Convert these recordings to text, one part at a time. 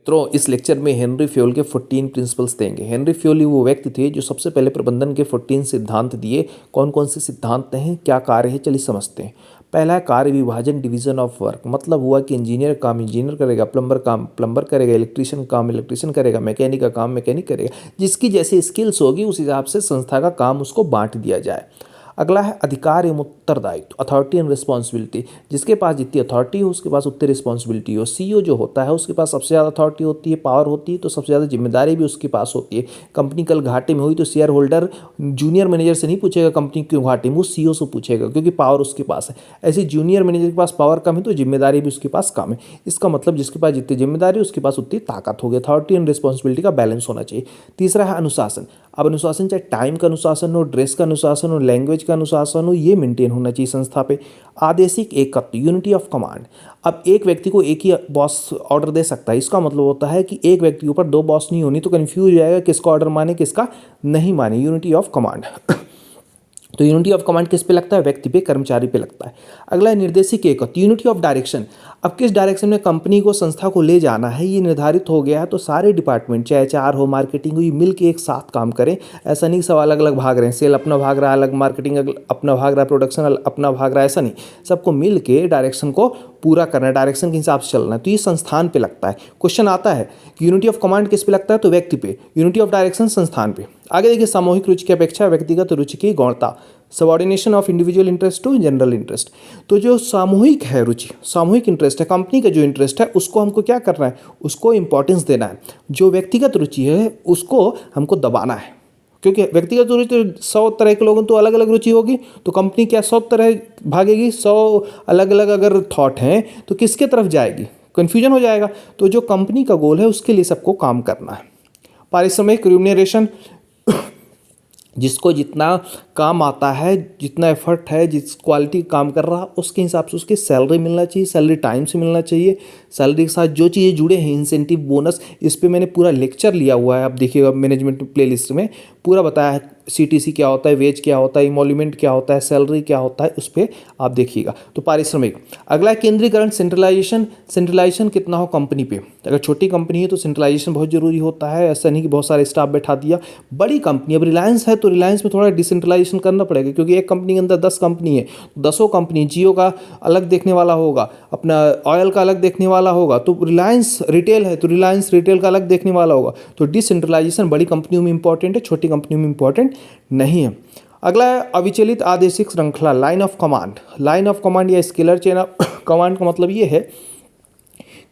मित्रों, इस लेक्चर में हेनरी फ्योल के 14 प्रिंसिपल्स देंगे। हेनरी फ्योल ही वो व्यक्ति थे जो सबसे पहले प्रबंधन के 14 सिद्धांत दिए। कौन कौन से सिद्धांत हैं, क्या कार्य है, चलिए समझते हैं। पहला है कार्य विभाजन, डिवीजन ऑफ वर्क। मतलब हुआ कि इंजीनियर काम इंजीनियर करेगा, प्लम्बर काम प्लम्बर करेगा, इलेक्ट्रीशियन काम इलेक्ट्रीशियन करेगा, मैकेनिक का काम मैकेनिक करेगा। जिसकी जैसी स्किल्स होगी उस हिसाब से संस्था का काम उसको बांट दिया जाए। अगला है अधिकार एवं उत्तरदायित्व, अथॉरिटी एंड रिस्पॉन्सिबिलिटी। जिसके पास जितनी अथॉरिटी हो उसके पास उतनी रिस्पॉन्सिबिलिटी हो। सीईओ जो होता है उसके पास सबसे ज़्यादा अथॉरिटी होती है, पावर होती है, तो सबसे ज़्यादा जिम्मेदारी भी उसके पास होती है। कंपनी कल घाटे में हुई तो शेयर होल्डर जूनियर मैनेजर से नहीं पूछेगा कंपनी क्यों घाटे में, वो सीईओ से पूछेगा, क्योंकि पावर उसके पास है। ऐसे जूनियर मैनेजर के पास पावर कम है तो जिम्मेदारी भी उसके पास कम है। इसका मतलब जिसके पास जितनी जिम्मेदारी उसके पास उतनी ताकत होगी। अथॉरिटी एंड रिस्पॉन्सिबिलिटी का बैलेंस होना चाहिए। तीसरा है अनुशासन। अब अनुशासन चाहे टाइम का अनुशासन हो, ड्रेस का अनुशासन हो, लैंग्वेज का अनुशासन हो, ये मेंटेन होना चाहिए संस्था पे। आदेशिक एकत्व, यूनिटी ऑफ कमांड। अब एक व्यक्ति को एक ही बॉस ऑर्डर दे सकता है, इसका मतलब होता है कि एक व्यक्ति के ऊपर दो बॉस नहीं होनी, तो कंफ्यूज हो जाएगा किसका ऑर्डर माने किसका नहीं माने। यूनिटी ऑफ कमांड तो यूनिटी ऑफ कमांड किस पे लगता है, व्यक्ति पे, कर्मचारी पे लगता है। अगला है निर्देशिक एकत्व, यूनिटी ऑफ डायरेक्शन। अब किस डायरेक्शन में कंपनी को संस्था को ले जाना है ये निर्धारित हो गया है, तो सारे डिपार्टमेंट चाहे एचआर हो, मार्केटिंग हो, ये मिल के एक साथ काम करें। ऐसा नहीं सब अलग अलग भाग रहे हैं, सेल अपना भाग रहा है अलग, मार्केटिंग अपना भाग रहा है, प्रोडक्शन अपना भाग रहा है, ऐसा नहीं। सबको मिल के डायरेक्शन को पूरा करना है, डायरेक्शन के हिसाब से चलना है। तो ये संस्थान पे लगता है। क्वेश्चन आता है कि यूनिटी ऑफ कमांड किस पे लगता है, तो व्यक्ति पे। यूनिटी ऑफ डायरेक्शन संस्थान पे। आगे देखिए, सामूहिक रुचि की अपेक्षा व्यक्तिगत रुचि की गौणता, subordination of individual interest to general interest. तो जो सामूहिक है रुचि, सामूहिक इंटरेस्ट है, कंपनी का जो इंटरेस्ट है उसको हमको क्या करना है, उसको इंपॉर्टेंस देना है। जो व्यक्तिगत रुचि है उसको हमको दबाना है, क्योंकि व्यक्तिगत रुचि तो 100 तरह के लोगों तो अलग अलग रुचि होगी, तो कंपनी क्या 100 तरह भागेगी, 100 अलग अलग अगर थॉट हैं तो किसके तरफ जाएगी, कन्फ्यूजन हो जाएगा। तो जो कंपनी का गोल है उसके लिए सबको काम करना है। पारिश्रमिक, रिम्यूनरेशन, जिसको जितना काम आता है, जितना एफर्ट है, जिस क्वालिटी काम कर रहा उसके हिसाब से उसकी सैलरी मिलना चाहिए, सैलरी टाइम से मिलना चाहिए। सैलरी के साथ जो चीज़ें जुड़े हैं, इंसेंटिव, बोनस, इस पे मैंने पूरा लेक्चर लिया हुआ है, आप देखिएगा मैनेजमेंट प्लेलिस्ट में पूरा बताया है। सीटीसी क्या होता है, वेज क्या होता है, इमोल्यूमेंट क्या होता है, सैलरी क्या होता है, उस पर आप देखिएगा। तो पारिश्रमिक। अगला है केंद्रीकरण, सेंट्रलाइजेशन। सेंट्रलाइजेशन कितना हो कंपनी पे। अगर छोटी कंपनी है तो सेंट्रलाइजेशन बहुत जरूरी होता है, ऐसा नहीं कि बहुत सारे स्टाफ बैठा दिया। बड़ी कंपनी, अब रिलायंस है तो रिलायंस में थोड़ा डिसेंट्रलाइजेशन करना पड़ेगा, क्योंकि एक कंपनी के अंदर 10 कंपनी है, 10 कंपनी, जियो का अलग देखने वाला होगा, अपना ऑयल का अलग देखने वाला होगा, तो रिलायंस रिटेल है तो रिलायंस रिटेल का अलग देखने वाला होगा। तो डिसेंट्रलाइजेशन बड़ी कंपनियों में इंपॉर्टेंट है, छोटी कंपनियों में इंपॉर्टेंट नहीं है। अगला है अविचलित आदेशिक श्रृंखला, line of command. Line of command या स्केलर चेन ऑफ कमांड का मतलब ये है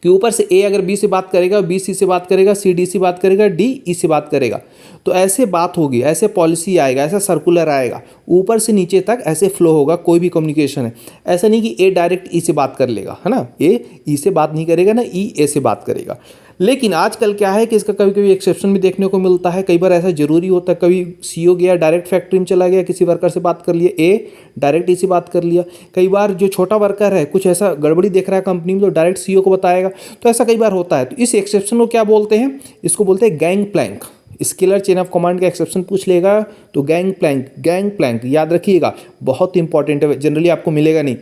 कि ऊपर से ए अगर बी से बात करेगा, बी सी से बात करेगा, सी डी से बात करेगा, डी ई से बात करेगा, तो ऐसे बात होगी, ऐसे पॉलिसी आएगा, ऐसा सर्कुलर आएगा, ऊपर से नीचे तक ऐसे फ्लो होगा। कोई भी कम्युनिकेशन है, ऐसा नहीं कि ए डायरेक्ट ई से बात कर लेगा, है ना, ए ई से बात नहीं करेगा ना, ई ए से बात करेगा। लेकिन आजकल क्या है कि इसका कभी कभी एक्सेप्शन भी देखने को मिलता है। कई बार ऐसा जरूरी होता है, कभी सीईओ गया डायरेक्ट फैक्ट्री में चला गया, किसी वर्कर से बात कर लिया, ए डायरेक्ट ई से बात कर लिया। कई बार जो छोटा वर्कर है कुछ ऐसा गड़बड़ी देख रहा है कंपनी में तो डायरेक्ट सीईओ को बताएगा, तो ऐसा कई बार होता है। तो इस एक्सेप्शन को क्या बोलते हैं, इसको बोलते हैं gang plank. Scalar chain of command का एक्सेप्शन पूछ लेगा तो गैंग प्लैंक, गैंग प्लैंक याद रखिएगा, बहुत इंपॉर्टेंट है, जनरली आपको मिलेगा नहीं।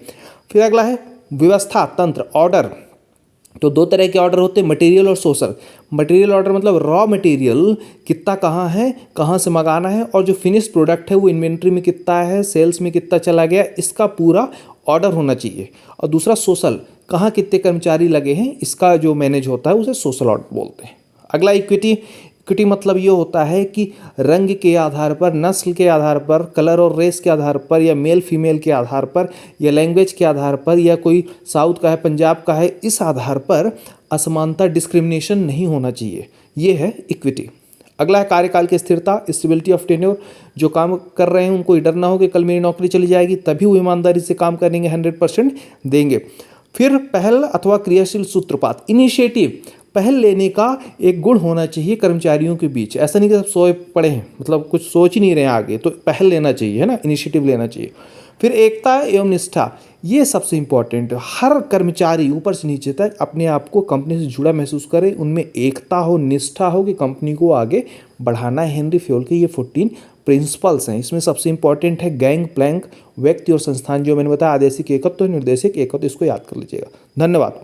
फिर अगला है व्यवस्था, तंत्र, ऑर्डर। तो दो तरह के ऑर्डर होते हैं, मटेरियल और सोशल। मटेरियल ऑर्डर मतलब रॉ मटेरियल कितना कहाँ है, कहाँ से मंगाना है, और जो फिनिश्ड प्रोडक्ट है वो इन्वेंट्री में कितना है, सेल्स में कितना चला गया, इसका पूरा ऑर्डर होना चाहिए। और दूसरा सोशल, कहाँ कितने कर्मचारी लगे हैं, इसका जो मैनेज होता है उसे सोशल ऑर्डर बोलते हैं। अगला इक्विटी। इक्विटी मतलब ये होता है कि रंग के आधार पर, नस्ल के आधार पर, कलर और रेस के आधार पर, या मेल फीमेल के आधार पर, या लैंग्वेज के आधार पर, या कोई साउथ का है पंजाब का है, इस आधार पर असमानता, डिस्क्रिमिनेशन नहीं होना चाहिए, ये है इक्विटी। अगला है कार्यकाल की स्थिरता, स्टेबिलिटी ऑफ टेन्योर। जो काम कर रहे हैं उनको डर ना हो कि कल मेरी नौकरी चली जाएगी, तभी वो ईमानदारी से काम करेंगे, 100% देंगे। फिर पहल अथवा क्रियाशील सूत्रपात, इनिशिएटिव, पहल लेने का एक गुण होना चाहिए कर्मचारियों के बीच। ऐसा नहीं कि सब सोए पड़े हैं, मतलब कुछ सोच ही नहीं रहे हैं आगे, तो पहल लेना चाहिए, है ना, इनिशिएटिव लेना चाहिए। फिर एकता एवं निष्ठा, ये सबसे इंपॉर्टेंट है। हर कर्मचारी ऊपर से नीचे तक अपने आप को कंपनी से जुड़ा महसूस करे, उनमें एकता हो, निष्ठा हो कि कंपनी को आगे बढ़ाना है। हेनरी फ्योल के ये 14 प्रिंसिपल्स हैं। इसमें सबसे इंपॉर्टेंट है गैंग प्लैंक, व्यक्ति और संस्थान, जो मैंने बताया, आदेशिक एकत्व, निर्देशिक एकत्व, इसको याद कर लीजिएगा। धन्यवाद।